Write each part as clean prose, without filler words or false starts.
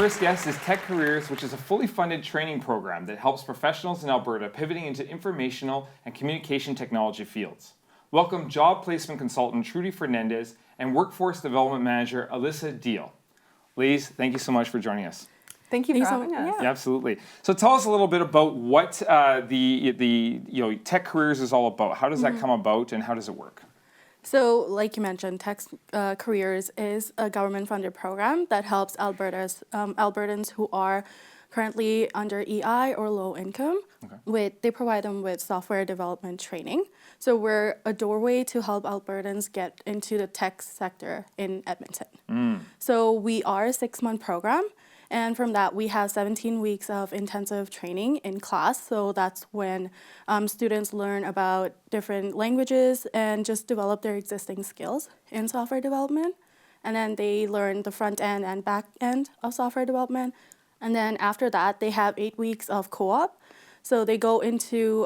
first guest is Tech Careers, which is a fully funded training program that helps professionals in Alberta pivoting into informational and communication technology fields. Welcome job placement consultant Trudy Fernandez and workforce development manager Alyssa Deal. Ladies, thank you so much for joining us. Thank you for having us. Yeah, absolutely. So tell us a little bit about what the Tech Careers is all about. How does that come about and how does it work? So, like you mentioned, Tech Careers is a government-funded program that helps Albertans who are currently under EI or low income. They provide them with software development training. So we're a doorway to help Albertans get into the tech sector in Edmonton. So we are a 6-month program. And from that, we have 17 weeks of intensive training in class. So that's when students learn about different languages and just develop their existing skills in software development. And then they learn the front end and back end of software development. And then after that, they have 8 weeks of co-op. So they go into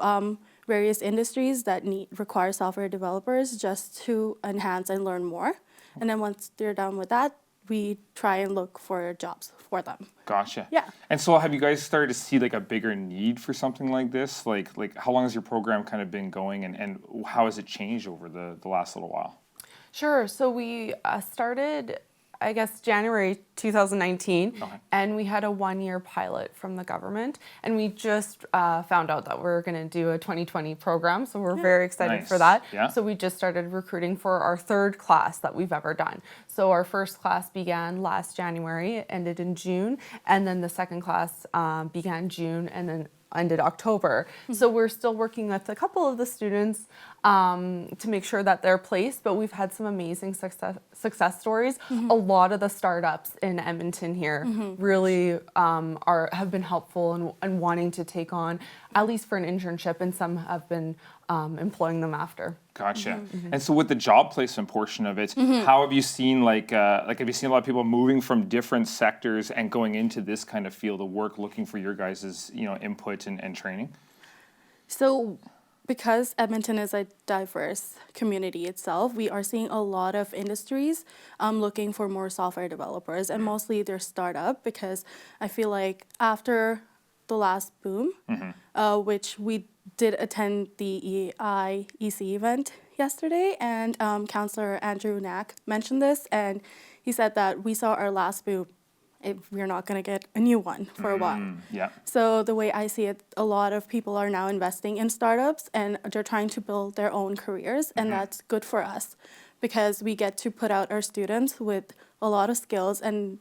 various industries that require software developers just to enhance and learn more. And then once they're done with that, we try and look for jobs for them. Gotcha. Yeah. And so have you guys started to see like a bigger need for something like this? Like how long has your program kind of been going and how has it changed over the last little while? Sure. So we started, I guess, January 2019, and we had a 1-year pilot from the government, and we just found out that we're going to do a 2020 program, so we're very excited for that. Yeah. So we just started recruiting for our 3rd class that we've ever done. So our first class began last January, it ended in June, and then the second class began June and then ended October. So we're still working with a couple of the students to make sure that they're placed, but we've had some amazing success stories. A lot of the startups in Edmonton here really have been helpful and wanting to take on, at least for an internship, and some have been employing them after. Gotcha. And so with the job placement portion of it, how have you seen have you seen a lot of people moving from different sectors and going into this kind of field of work, looking for your guys' input and training? So because Edmonton is a diverse community itself, we are seeing a lot of industries looking for more software developers, and mostly they're startup, because I feel like after the last boom, which we did attend the EC event yesterday, and Councillor Andrew Knack mentioned this, and he said that we saw our last boom. We're not going to get a new one for a while. Yeah. So the way I see it, a lot of people are now investing in startups, and they're trying to build their own careers, and that's good for us because we get to put out our students with a lot of skills, and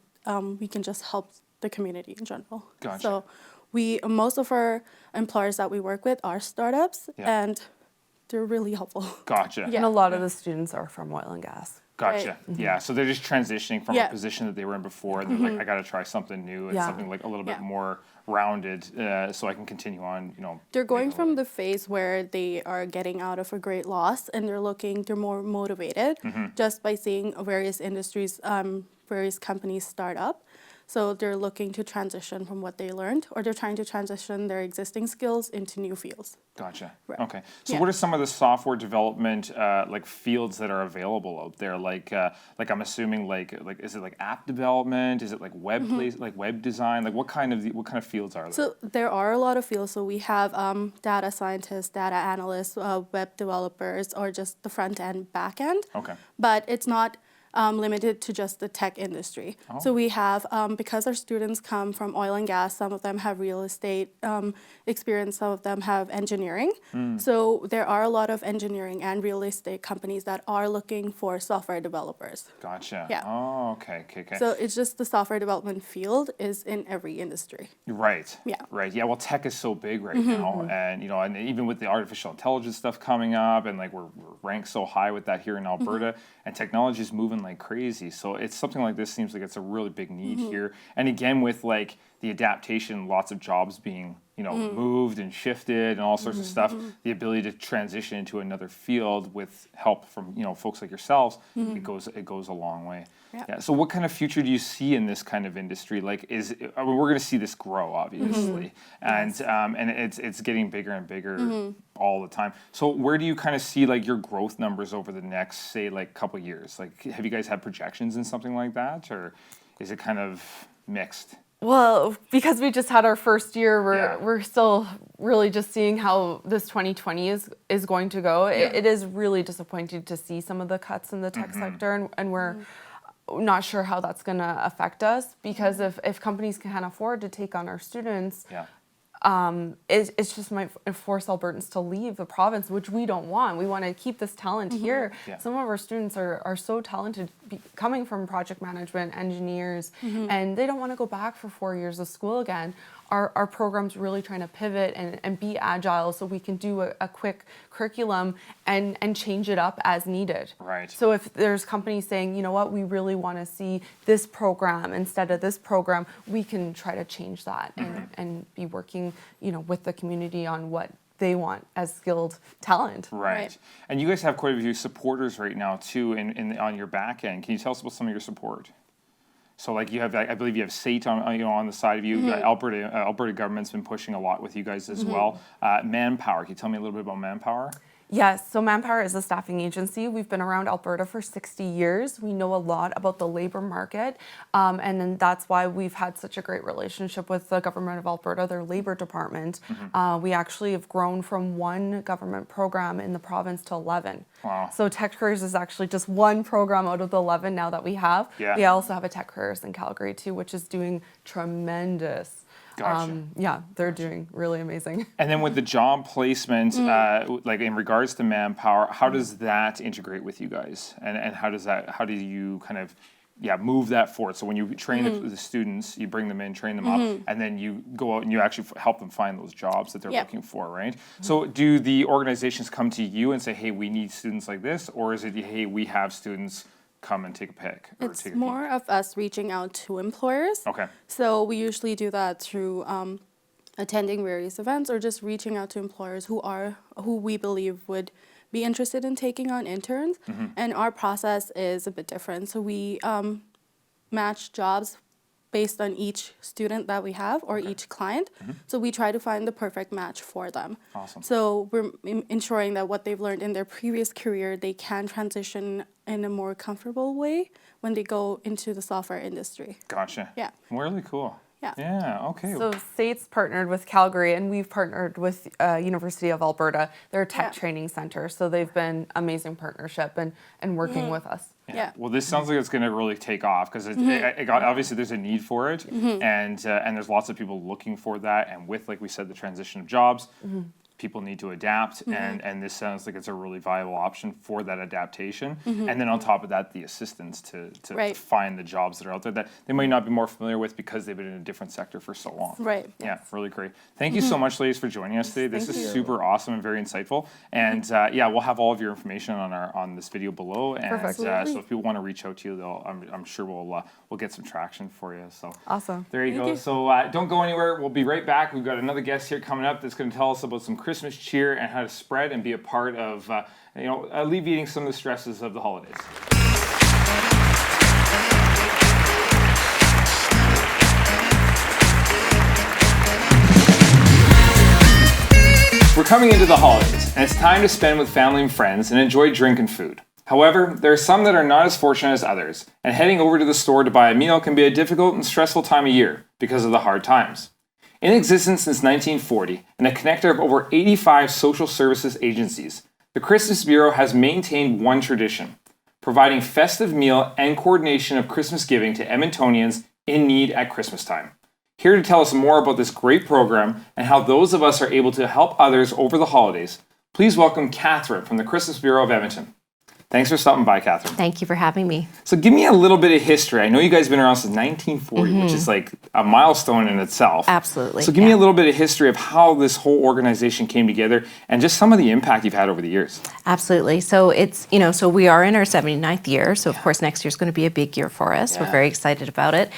we can just help the community in general. Gotcha. So most of our employers that we work with are startups, and they're really helpful. Gotcha. And a lot of the students are from oil and gas. Gotcha. Right. Yeah. So they're just transitioning from a position that they were in before. They're like, I got to try something new and something like a little bit more rounded, so I can continue on. They're going from the phase where they are getting out of a great loss, and they're more motivated just by seeing various industries, various companies start up. So they're looking to transition from what they learned, or they're trying to transition their existing skills into new fields. Gotcha. Right. Okay. So what are some of the software development fields that are available out there? Like I'm assuming is it like app development? Is it like web web design? Like what kind of fields are there? So there are a lot of fields. So we have data scientists, data analysts, web developers, or just the front end, back end. Okay. But it's not limited to just the tech industry. So we have, because our students come from oil and gas, some of them have real estate experience, some of them have engineering. So there are a lot of engineering and real estate companies that are looking for software developers. Gotcha. Yeah. Oh, okay. So it's just the software development field is in every industry. Right. Yeah. Right. Yeah. Well, tech is so big right now, and and even with the artificial intelligence stuff coming up, and like we're ranked so high with that here in Alberta, and technology is moving like crazy. So it's something like this seems like it's a really big need here. And again, with like the adaptation, lots of jobs being moved and shifted and all sorts of stuff, the ability to transition into another field with help from folks like yourselves, it goes a long way. Yeah. So what kind of future do you see in this kind of industry? Like, we're going to see this grow, obviously, and it's getting bigger and bigger all the time. So where do you kind of see like your growth numbers over the next, say, like couple years? Like, have you guys had projections in something like that, or is it kind of mixed? Well, because we just had our first year, Yeah. we're still really just seeing how this 2020 is going to go. It is really disappointing to see some of the cuts in the tech sector, and we're not sure how that's going to affect us, because if companies can't afford to take on our students, Yeah. it's just might force Albertans to leave the province, which we don't want. We want to keep this talent here. Yeah. Some of our students are so talented, coming from project management, engineers, and they don't want to go back for 4 years of school again. Our program's really trying to pivot and be agile, so we can do a quick curriculum and change it up as needed. Right. So if there's companies saying, you know what, we really want to see this program instead of this program, we can try to change that and be working, with the community on what they want as skilled talent. Right. And you guys have quite a few supporters right now too on your back end. Can you tell us about some of your support? So like you have, I believe you have SATE on the side of you. Alberta government's been pushing a lot with you guys as well. Manpower. Can you tell me a little bit about Manpower? Yes, so Manpower is a staffing agency. We've been around Alberta for 60 years. We know a lot about the labor market, and then that's why we've had such a great relationship with the government of Alberta, their labor department. We actually have grown from one government program in the province to 11. Wow. So Tech Careers is actually just one program out of the 11 now that we have. Yeah. We also have a Tech Careers in Calgary too, which is doing tremendous. Gotcha. They're doing really amazing. And then with the job placement, like in regards to Manpower, how does that integrate with you guys? And how do you kind of move that forward? So when you train the students, you bring them in, train them up, and then you go out and you actually help them find those jobs that they're looking for, right? So do the organizations come to you and say, hey, we need students like this? Or is it, hey, we have students, come and take a pick? Or It's take a more of us reaching out to employers. Okay. So we usually do that through attending various events or just reaching out to employers who we believe would be interested in taking on interns. And our process is a bit different. So we match jobs based on each student that we have or each client. So we try to find the perfect match for them. Awesome. So we're ensuring that what they've learned in their previous career, they can transition in a more comfortable way when they go into the software industry. Gotcha. Yeah. Really cool. Yeah. Yeah, okay. So SATE's partnered with Calgary, and we've partnered with University of Alberta. They're a tech training center, so they've been amazing partnership and working with us. Yeah. Well, this sounds like it's going to really take off because obviously there's a need for it, and there's lots of people looking for that. And with, like we said, the transition of jobs, people need to adapt, and this sounds like it's a really viable option for that adaptation. And then on top of that, the assistance to find the jobs that are out there that they might not be more familiar with because they've been in a different sector for so long. Right. Yeah, really great. Thank you so much, ladies, for joining us today. This is super awesome and very insightful. And we'll have all of your information on this video below. And Perfect. so if people want to reach out to you, I'm sure we'll get some traction for you. So Awesome. there you go. So don't go anywhere. We'll be right back. We've got another guest here coming up that's going to tell us about some Christmas cheer and how to spread and be a part of alleviating some of the stresses of the holidays. We're coming into the holidays, and it's time to spend with family and friends and enjoy drink and food. However, there are some that are not as fortunate as others, and heading over to the store to buy a meal can be a difficult and stressful time of year because of the hard times. In existence since 1940, and a connector of over 85 social services agencies, the Christmas Bureau has maintained one tradition: providing festive meal and coordination of Christmas giving to Edmontonians in need at Christmas time. Here to tell us more about this great program and how those of us are able to help others over the holidays, please welcome Katherine from the Christmas Bureau of Edmonton. Thanks for stopping by, Katherine. Thank you for having me. So give me a little bit of history. I know you guys have been around since 1940, which is like a milestone in itself. Absolutely. So give me a little bit of history of how this whole organization came together and just some of the impact you've had over the years. Absolutely. So it's, so we are in our 79th year. So of course next year's going to be a big year for us. We're very excited about it.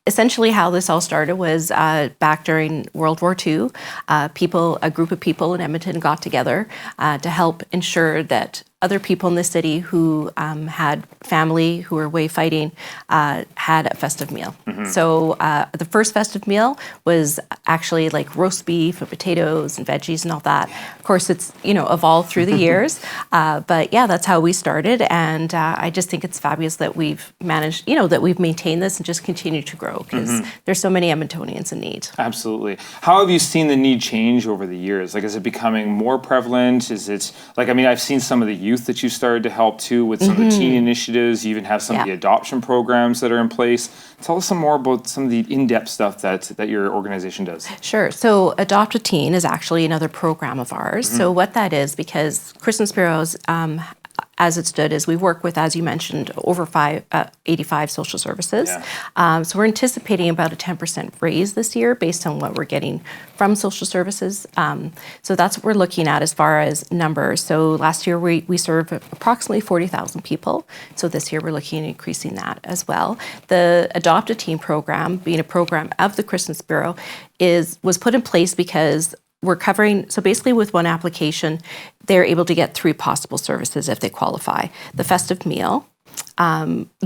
Essentially how this all started was back during World War II. A group of people in Edmonton got together to help ensure that other people in the city who had family who were away fighting had a festive meal. So the first festive meal was actually like roast beef and potatoes and veggies and all that. Of course, it's evolved through the years, but yeah, that's how we started, and I just think it's fabulous that we've managed, that we've maintained this and just continue to grow because there's so many Edmontonians in need. Absolutely. How have you seen the need change over the years? Like, is it becoming more prevalent? Is it like, I mean, I've seen some of the youth that you started to help too with some of the teen initiatives. You even have some of the adoption programs that are in place. Tell us some more about some of the in-depth stuff that your organization does. Sure. So Adopt a Teen is actually another program of ours. So what that is, because Christmas Bureau's as it stood is we work with, as you mentioned, over 85 social services. So we're anticipating about a 10% raise this year based on what we're getting from social services. So that's what we're looking at as far as numbers. So last year we served approximately 40,000 people. So this year we're looking at increasing that as well. The Adopt a Teen program, being a program of the Christmas Bureau, was put in place because we're covering, so basically with one application, they're able to get 3 possible services if they qualify. The festive meal,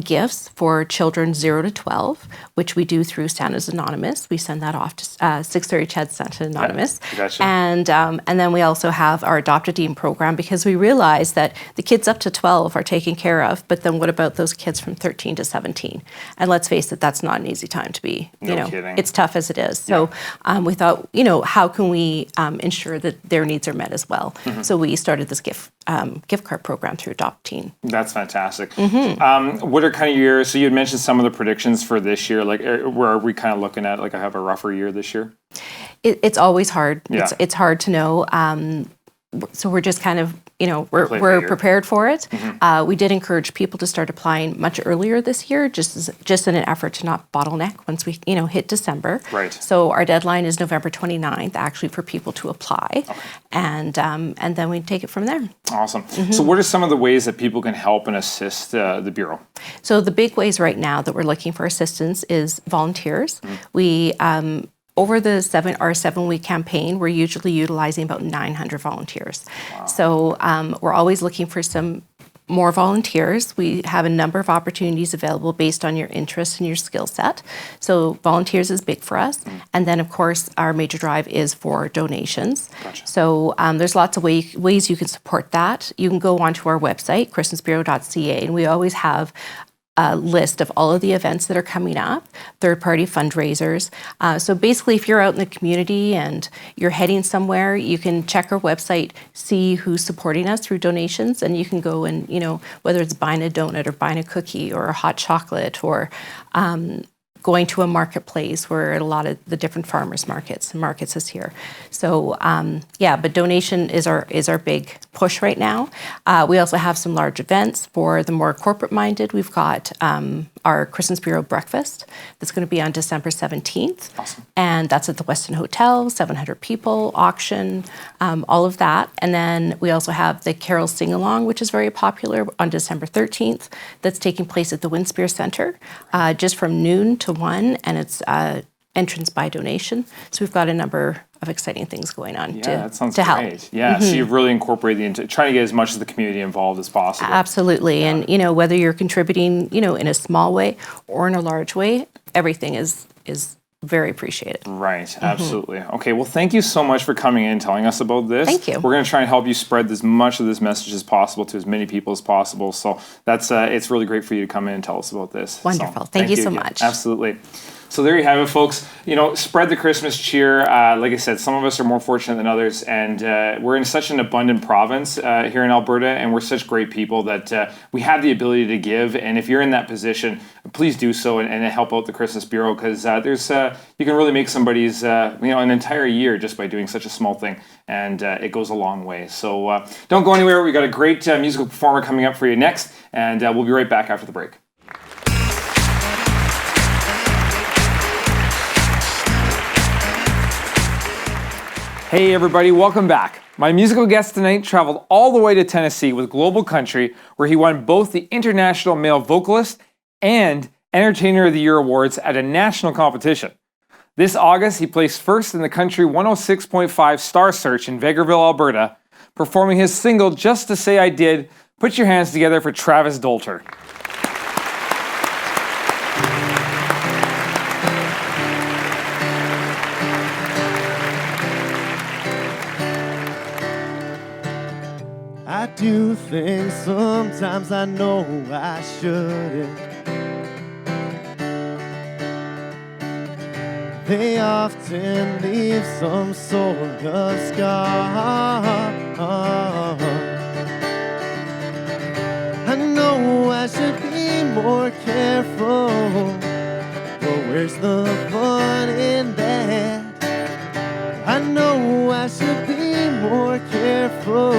gifts for children 0 to 12, which we do through Santa's Anonymous. We send that off to 630 Chad Santa Anonymous. Gotcha. And then we also have our Adopt a Teen program because we realize that the kids up to 12 are taken care of, but then what about those kids from 13 to 17? And let's face it, that's not an easy time to be. No kidding. It's tough as it is. So we thought, how can we ensure that their needs are met as well? So we started this gift card program through Adopt a Teen. That's fantastic. What are kind of so you had mentioned some of the predictions for this year, like where are we kind of looking at, like I have a rougher year this year? It's always hard. Yeah. It's hard to know. So we're just kind of, we're prepared for it. We did encourage people to start applying much earlier this year, just in an effort to not bottleneck once we, hit December. Right. So our deadline is November 29th, actually, for people to apply, and then we take it from there. Awesome. So what are some of the ways that people can help and assist the Bureau? So the big ways right now that we're looking for assistance is volunteers. We over our 7-week campaign, we're usually utilizing about 900 volunteers. Wow. So we're always looking for some more volunteers. We have a number of opportunities available based on your interests and your skill set. So volunteers is big for us. And then, of course, our major drive is for donations. Gotcha. So there's lots of ways you can support that. You can go onto our website, christmasbureau.ca, and we always have a list of all of the events that are coming up, third-party fundraisers. So basically, if you're out in the community and you're heading somewhere, you can check our website, see who's supporting us through donations, and you can go and, whether it's buying a donut or buying a cookie or a hot chocolate or going to a marketplace. We're at a lot of the different farmers markets is here. So but donation is our big push right now. We also have some large events for the more corporate minded. We've got our Christmas Bureau breakfast that's going to be on December 17th. Awesome. And that's at the Westin Hotel, 700 people, auction, all of that. And then we also have the Carol Sing-Along, which is very popular, on December 13th. That's taking place at the Winspear Center, just from noon to 1, and it's entrance by donation. So we've got a number of exciting things going on that sounds to great. help. Yeah, so you've really incorporated into trying to get as much of the community involved as possible. Absolutely. And, whether you're contributing, in a small way or in a large way, everything is very appreciated. Right, absolutely. Okay, well, thank you so much for coming in and telling us about this. Thank you. We're going to try and help you spread as much of this message as possible to as many people as possible. So that's it's really great for you to come in and tell us about this. Wonderful. So, thank you so again. much. Absolutely. So there you have it, folks. Spread the Christmas cheer. Like I said, some of us are more fortunate than others, and we're in such an abundant province here in Alberta, and we're such great people that we have the ability to give. And if you're in that position, please do so and help out the Christmas Bureau, because there's you can really make somebody's an entire year just by doing such a small thing, and it goes a long way. So don't go anywhere. We got a great musical performer coming up for you next, and we'll be right back after the break. Hey everybody, welcome back. My musical guest tonight traveled all the way to Tennessee with Global Country, where he won both the International Male Vocalist and Entertainer of the Year awards at a national competition. This August, he placed first in the Country 106.5 Star Search in Vegreville, Alberta, performing his single Just to Say I Did Put your hands together for Travis Dolter. I do things sometimes I know I shouldn't. They often leave some sort of scar. I know I should be more careful, but where's the fun in that? I know I should be more careful,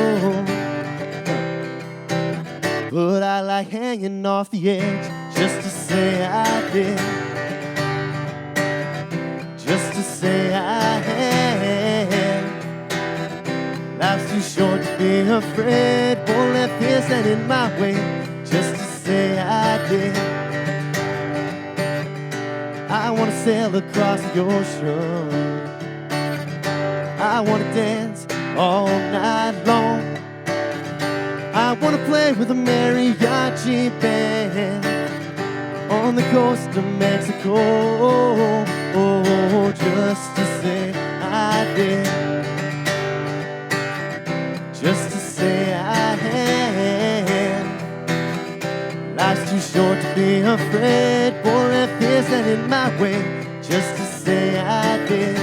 but I like hanging off the edge just to say I did, just to say I had. Life's too short to be afraid, won't let fear stand in my way, just to say I did. I wanna sail across the ocean, I wanna dance all night long, I wanna play with a mariachi band on the coast of Mexico, just to say I did, just to say I had. Life's too short to be afraid, won't let fear stand in my way, just to say I did.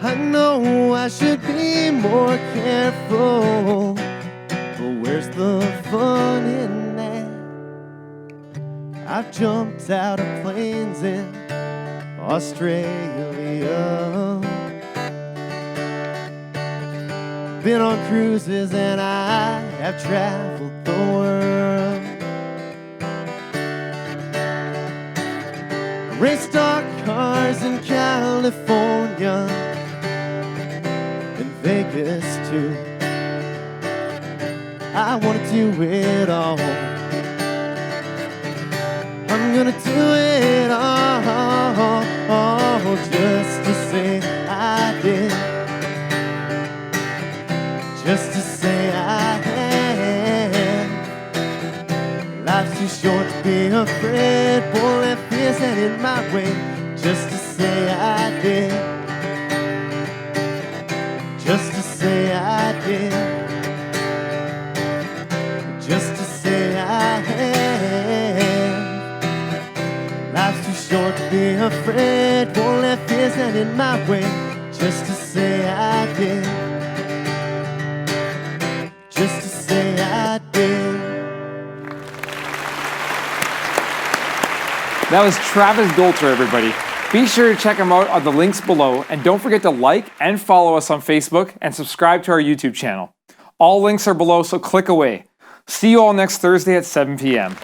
I know I should be more careful, but where's the fun in that? I've jumped out of planes in Australia, been on cruises and I have traveled the world, raced dark cars in California, Vegas too. I wanna do it all, I'm gonna do it all, just to say I did, just to say I had. Life's too short to be afraid, won't let fear stand in my way, just to say I did, just to say I did, just to say I had. Life's too short to be afraid, won't let fear stand in my way, just to say I did, just to say I did. That was Travis Dolter, everybody. Be sure to check him out on the links below, and don't forget to like and follow us on Facebook and subscribe to our YouTube channel. All links are below, so click away. See you all next Thursday at 7 p.m.